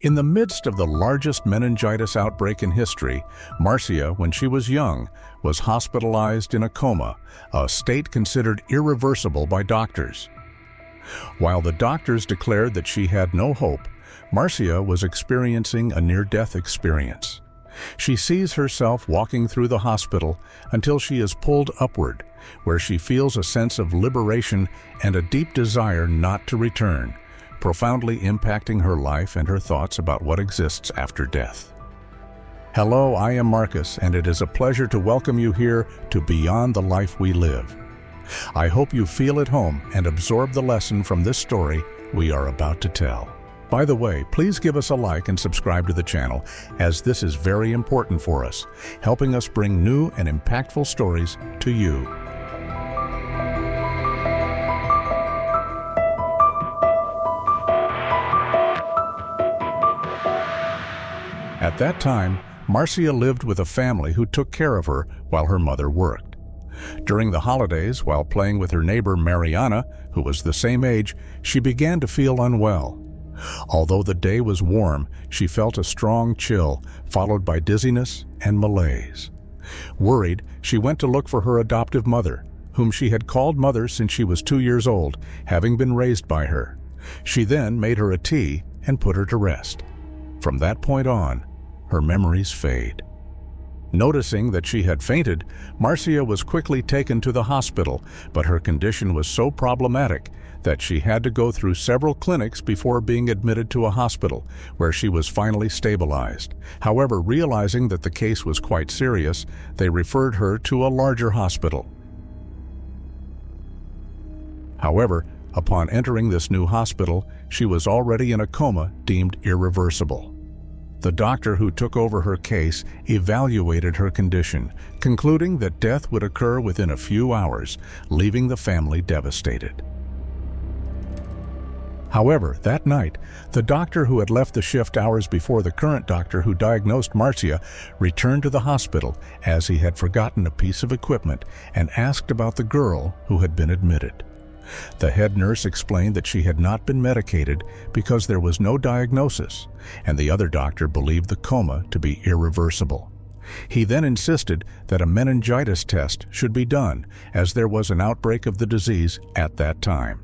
In the midst of the largest meningitis outbreak in history, Márcia, when she was young, was hospitalized in a coma, a state considered irreversible by doctors. While the doctors declared that she had no hope, Márcia was experiencing a near-death experience. She sees herself walking through the hospital until she is pulled upward, where she feels a sense of liberation and a deep desire not to return, profoundly impacting her life and her thoughts about what exists after death. Hello, I am Marcus, and it is a pleasure to welcome you here to Beyond the Life We Live. I hope you feel at home and absorb the lesson from this story we are about to tell. By the way, please give us a like and subscribe to the channel, as this is very important for us, helping us bring new and impactful stories to you. At that time, Márcia lived with a family who took care of her while her mother worked. During the holidays, while playing with her neighbor Mariana, who was the same age, she began to feel unwell. Although the day was warm, she felt a strong chill, followed by dizziness and malaise. Worried, she went to look for her adoptive mother, whom she had called mother since she was 2 years old, having been raised by her. She then made her a tea and put her to rest. From that point on, her memories fade. Noticing that she had fainted, Márcia was quickly taken to the hospital, but her condition was so problematic that she had to go through several clinics before being admitted to a hospital, where she was finally stabilized. However, realizing that the case was quite serious, they referred her to a larger hospital. However, upon entering this new hospital, she was already in a coma deemed irreversible. The doctor who took over her case evaluated her condition, concluding that death would occur within a few hours, leaving the family devastated. However, that night, the doctor who had left the shift hours before the current doctor who diagnosed Márcia returned to the hospital, as he had forgotten a piece of equipment, and asked about the girl who had been admitted. The head nurse explained that she had not been medicated because there was no diagnosis, and the other doctor believed the coma to be irreversible. He then insisted that a meningitis test should be done, as there was an outbreak of the disease at that time.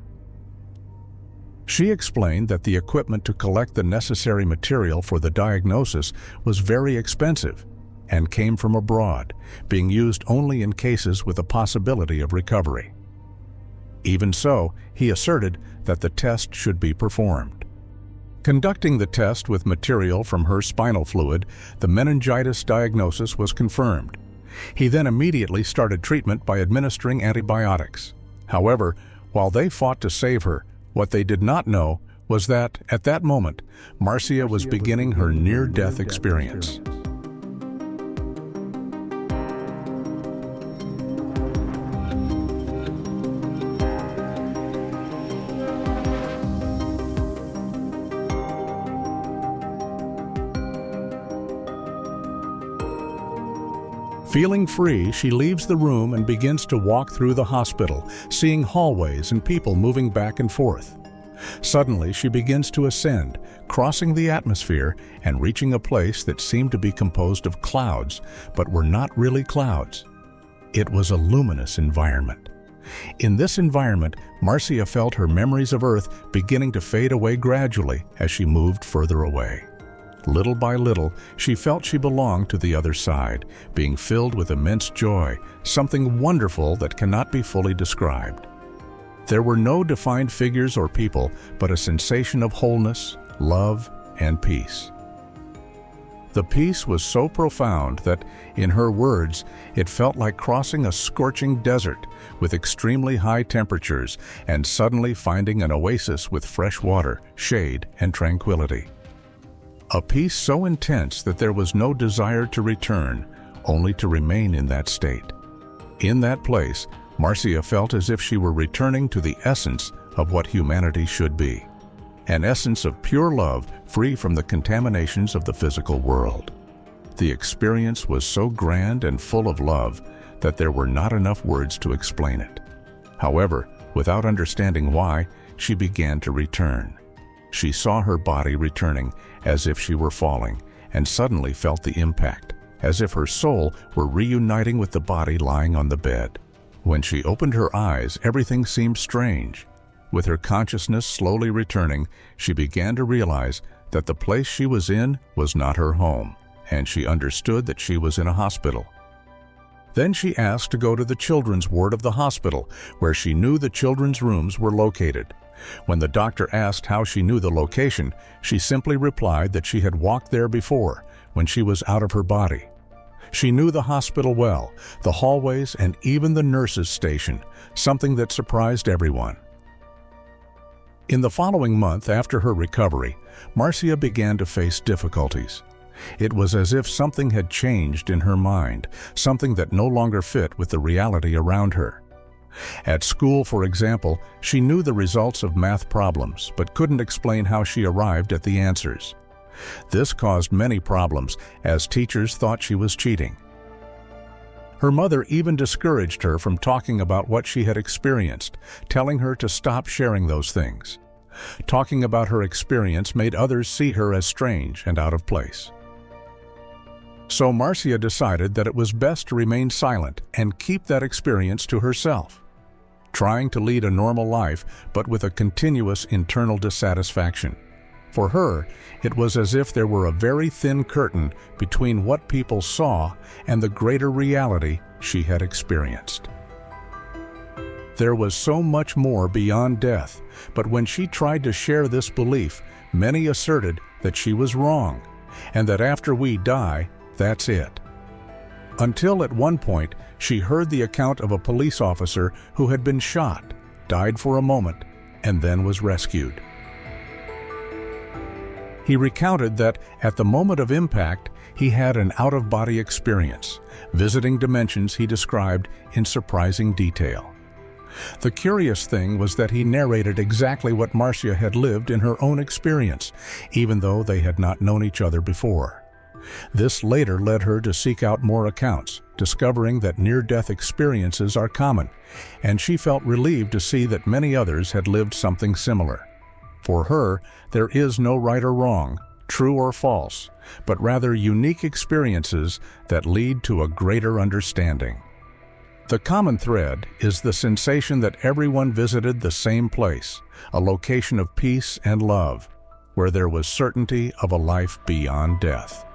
She explained that the equipment to collect the necessary material for the diagnosis was very expensive and came from abroad, being used only in cases with a possibility of recovery. Even so, he asserted that the test should be performed. Conducting the test with material from her spinal fluid, the meningitis diagnosis was confirmed. He then immediately started treatment by administering antibiotics. However, while they fought to save her, what they did not know was that, at that moment, Márcia was beginning her near-death experience. Feeling free, she leaves the room and begins to walk through the hospital, seeing hallways and people moving back and forth. Suddenly, she begins to ascend, crossing the atmosphere and reaching a place that seemed to be composed of clouds, but were not really clouds. It was a luminous environment. In this environment, Márcia felt her memories of Earth beginning to fade away gradually as she moved further away. Little by little, she felt she belonged to the other side, being filled with immense joy, something wonderful that cannot be fully described. There were no defined figures or people, but a sensation of wholeness, love, and peace. The peace was so profound that, in her words, it felt like crossing a scorching desert with extremely high temperatures and suddenly finding an oasis with fresh water, shade, and tranquility. A peace so intense that there was no desire to return, only to remain in that state. In that place, Márcia felt as if she were returning to the essence of what humanity should be, an essence of pure love free from the contaminations of the physical world. The experience was so grand and full of love that there were not enough words to explain it. However, without understanding why, she began to return. She saw her body returning as if she were falling, and suddenly felt the impact, as if her soul were reuniting with the body lying on the bed. When she opened her eyes, everything seemed strange. With her consciousness slowly returning, she began to realize that the place she was in was not her home, and she understood that she was in a hospital. Then she asked to go to the children's ward of the hospital, where she knew the children's rooms were located. When the doctor asked how she knew the location, she simply replied that she had walked there before, when she was out of her body. She knew the hospital well, the hallways, and even the nurses' station, something that surprised everyone. In the following month after her recovery, Márcia began to face difficulties. It was as if something had changed in her mind, something that no longer fit with the reality around her. At school, for example, she knew the results of math problems, but couldn't explain how she arrived at the answers. This caused many problems, as teachers thought she was cheating. Her mother even discouraged her from talking about what she had experienced, telling her to stop sharing those things. Talking about her experience made others see her as strange and out of place. So Márcia decided that it was best to remain silent and keep that experience to herself, trying to lead a normal life but with a continuous internal dissatisfaction. For her, it was as if there were a very thin curtain between what people saw and the greater reality she had experienced. There was so much more beyond death, but when she tried to share this belief, many asserted that she was wrong, and that after we die, that's it. Until at one point, she heard the account of a police officer who had been shot, died for a moment, and then was rescued. He recounted that at the moment of impact, he had an out-of-body experience, visiting dimensions he described in surprising detail. The curious thing was that he narrated exactly what Márcia had lived in her own experience, even though they had not known each other before. This later led her to seek out more accounts, discovering that near-death experiences are common, and she felt relieved to see that many others had lived something similar. For her, there is no right or wrong, true or false, but rather unique experiences that lead to a greater understanding. The common thread is the sensation that everyone visited the same place, a location of peace and love, where there was certainty of a life beyond death.